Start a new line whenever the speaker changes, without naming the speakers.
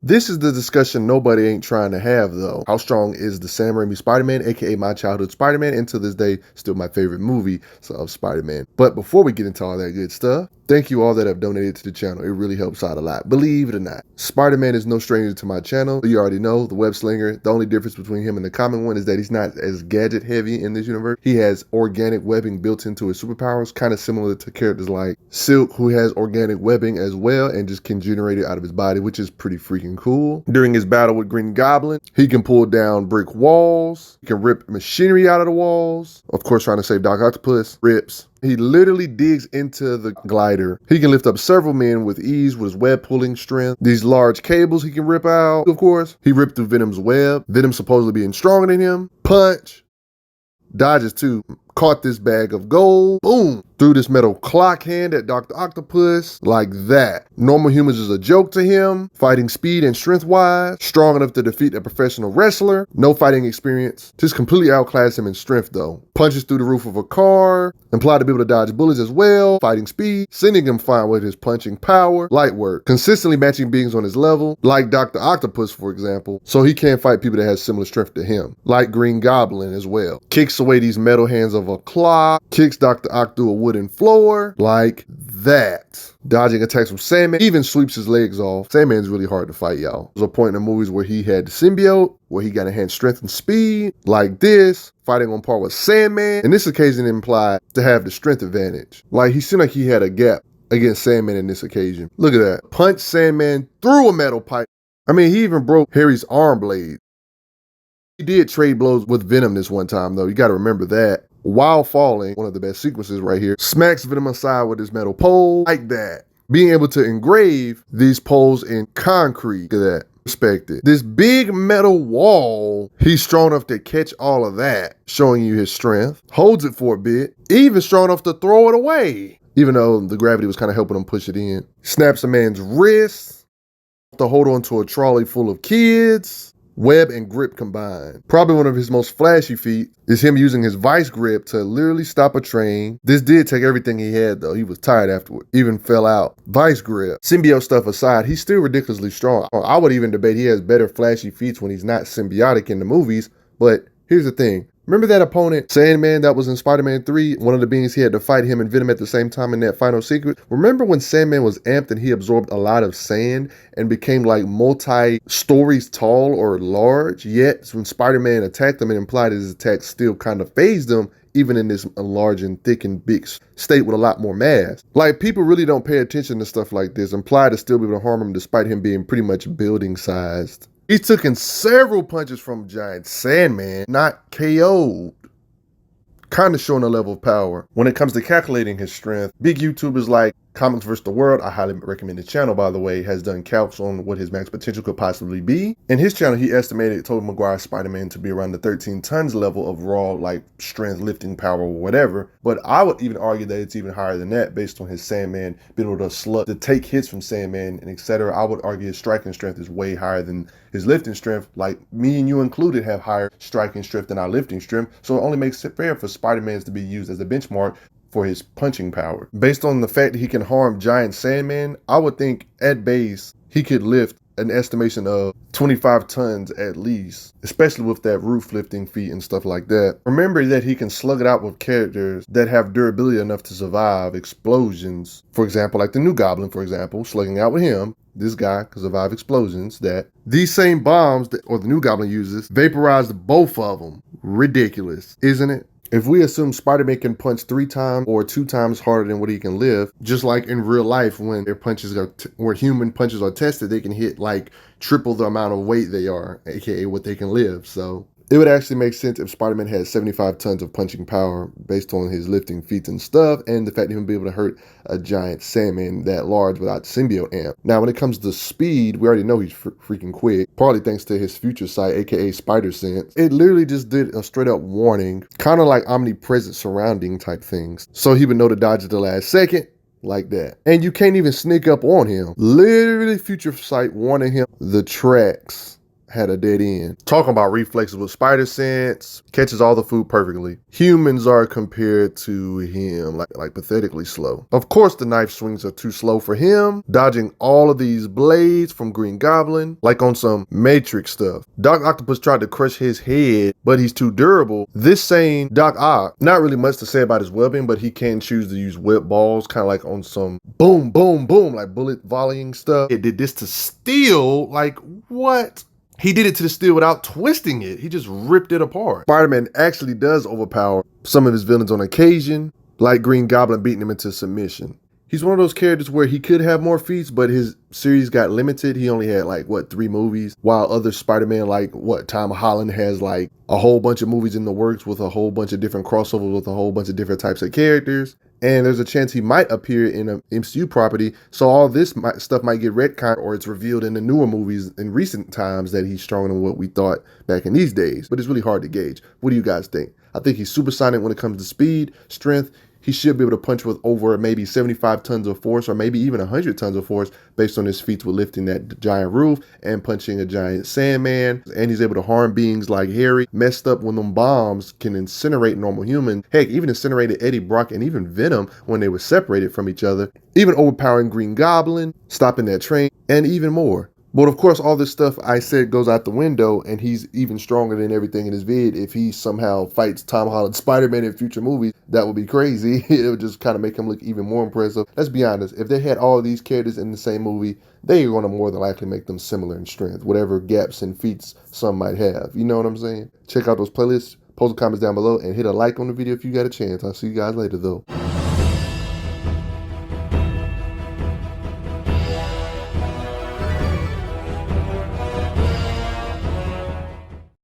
This is the discussion nobody ain't trying to have, though. How strong is the Sam Raimi Spider-Man, aka my childhood Spider-Man, and to this day, still my favorite movie of Spider-Man. But before we get into all that good stuff, thank you all that have donated to the channel. It really helps out a lot, believe it or not. Spider-Man is no stranger to my channel. You already know, the web slinger. The only difference between him and the common one is that he's not as gadget heavy in this universe. He has organic webbing built into his superpowers, kind of similar to characters like Silk, who has organic webbing as well and just can generate it out of his body, which is pretty freaking cool. During his battle with Green Goblin, he can pull down brick walls, he can rip machinery out of the walls, of course trying to save Doc Octopus, rips. He literally digs into the glider. He can lift up several men with ease with his web pulling strength. These large cables he can rip out, of course. He ripped through Venom's web. Venom supposedly being stronger than him. Punch. Dodges too. Caught this bag of gold. Boom. Threw this metal clock hand at Dr. Octopus. Like that. Normal humans is a joke to him. Fighting speed and strength wise. Strong enough to defeat a professional wrestler. No fighting experience. Just completely outclassed him in strength though. Punches through the roof of a car. Implied to be able to dodge bullets as well. Fighting speed. Sending him fine with his punching power. Light work. Consistently matching beings on his level. Like Dr. Octopus, for example. So he can't fight people that have similar strength to him. Like Green Goblin as well. Kicks away these metal hands of a clock. Kicks Dr. Oct through a wooden floor. Like that. Dodging attacks from Sandman. Even sweeps his legs off. Sandman's really hard to fight, y'all. There's a point in the movies where he had the symbiote, where he got enhanced strength and speed. Like this. Fighting on par with Sandman. And this occasion implied to have the strength advantage. Like he seemed like he had a gap against Sandman in this occasion. Look at that. Punch Sandman through a metal pipe. I mean, he even broke Harry's arm blade. He did trade blows with Venom this one time, though. You got to remember that. While falling, one of the best sequences right here, smacks Venom aside with his metal pole, like that. Being able to engrave these poles in concrete, look at that. Respect it. This big metal wall, he's strong enough to catch all of that, showing you his strength. Holds it for a bit, even strong enough to throw it away, even though the gravity was kind of helping him push it in. Snaps a man's wrist to hold on to a trolley full of kids. Web and grip combined. Probably one of his most flashy feats is him using his vice grip to literally stop a train. This did take everything he had though. He was tired afterward. Even fell out. Vice grip. Symbiote stuff aside, he's still ridiculously strong. I would even debate he has better flashy feats when he's not symbiotic in the movies. But here's the thing. Remember that opponent, Sandman, that was in Spider-Man 3? One of the beings he had to fight him and Venom at the same time in that final sequence? Remember when Sandman was amped and he absorbed a lot of sand and became like multi-stories tall or large? Yet, when Spider-Man attacked him, it implied his attack still kind of phased him, even in this large and thick and big state with a lot more mass. Like, people really don't pay attention to stuff like this, implied to still be able to harm him despite him being pretty much building-sized. He's taken several punches from Giant Sandman, not KO'd. Kind of showing a level of power. When it comes to calculating his strength, big YouTubers like Comics vs. the World, I highly recommend the channel, by the way, has done calcs on what his max potential could possibly be. In his channel, he estimated Tobey Maguire Spider-Man to be around the 13 tons level of raw, like, strength, lifting power, or whatever. But I would even argue that it's even higher than that based on his Sandman being able to take hits from Sandman and etc. I would argue his striking strength is way higher than his lifting strength. Like, me and you included have higher striking strength than our lifting strength. So it only makes it fair for Spider-Man to be used as a benchmark for his punching power. Based on the fact that he can harm Giant Sandman, I would think at base he could lift an estimation of 25 tons at least, especially with that roof lifting feat and stuff like that. Remember that he can slug it out with characters that have durability enough to survive explosions. For example, like the new Goblin, for example, slugging out with him. This guy can survive explosions that these same bombs that, or the new Goblin uses, vaporized both of them. Ridiculous, isn't it? If we assume Spider-Man can punch 3 times or 2 times harder than what he can lift, just like in real life when their punches are, where human punches are tested, they can hit like triple the amount of weight they are, aka what they can lift. So it would actually make sense if Spider-Man had 75 tons of punching power based on his lifting feats and stuff, and the fact that he would be able to hurt a Giant Sandman that large without symbiote amp. Now, when it comes to speed, we already know he's freaking quick, partly thanks to his future sight, aka Spider Sense. It literally just did a straight up warning, kind of like omnipresent surrounding type things. So he would know to dodge at the last second, like that. And you can't even sneak up on him. Literally future sight warning him the tracks had a dead end. Talking about reflexes with spider sense, catches all the food perfectly. Humans are compared to him like pathetically slow. Of course the knife swings are too slow for him, dodging all of these blades from Green Goblin, like on some Matrix stuff. Doc Octopus tried to crush his head, but he's too durable. This same Doc Ock, not really much to say about his webbing, but he can choose to use web balls, kind of like on some boom, boom, boom, like bullet volleying stuff. It did this to steel, like what? He did it to the steel without twisting it. He just ripped it apart. Spider-Man actually does overpower some of his villains on occasion, like Green Goblin beating him into submission. He's one of those characters where he could have more feats, but his series got limited. He only had like, 3 movies, while other Spider-Man like, Tom Holland has like a whole bunch of movies in the works with a whole bunch of different crossovers with a whole bunch of different types of characters. And there's a chance he might appear in an MCU property, so all this stuff might get retconned, or it's revealed in the newer movies in recent times that he's stronger than what we thought back in these days. But it's really hard to gauge. What do you guys think? I think he's supersonic when it comes to speed, strength. He should be able to punch with over maybe 75 tons of force, or maybe even 100 tons of force, based on his feats with lifting that giant roof and punching a giant Sandman. And he's able to harm beings like Harry, messed up when them bombs can incinerate normal humans. Heck, even incinerated Eddie Brock and even Venom when they were separated from each other. Even overpowering Green Goblin, stopping that train, and even more. But of course, all this stuff I said goes out the window, and he's even stronger than everything in his vid. If he somehow fights Tom Holland's Spider-Man in future movies, that would be crazy. It would just kind of make him look even more impressive. Let's be honest, if they had all of these characters in the same movie, they're going to more than likely make them similar in strength, whatever gaps and feats some might have. You know what I'm saying? Check out those playlists, post the comments down below, and hit a like on the video if you got a chance. I'll see you guys later, though.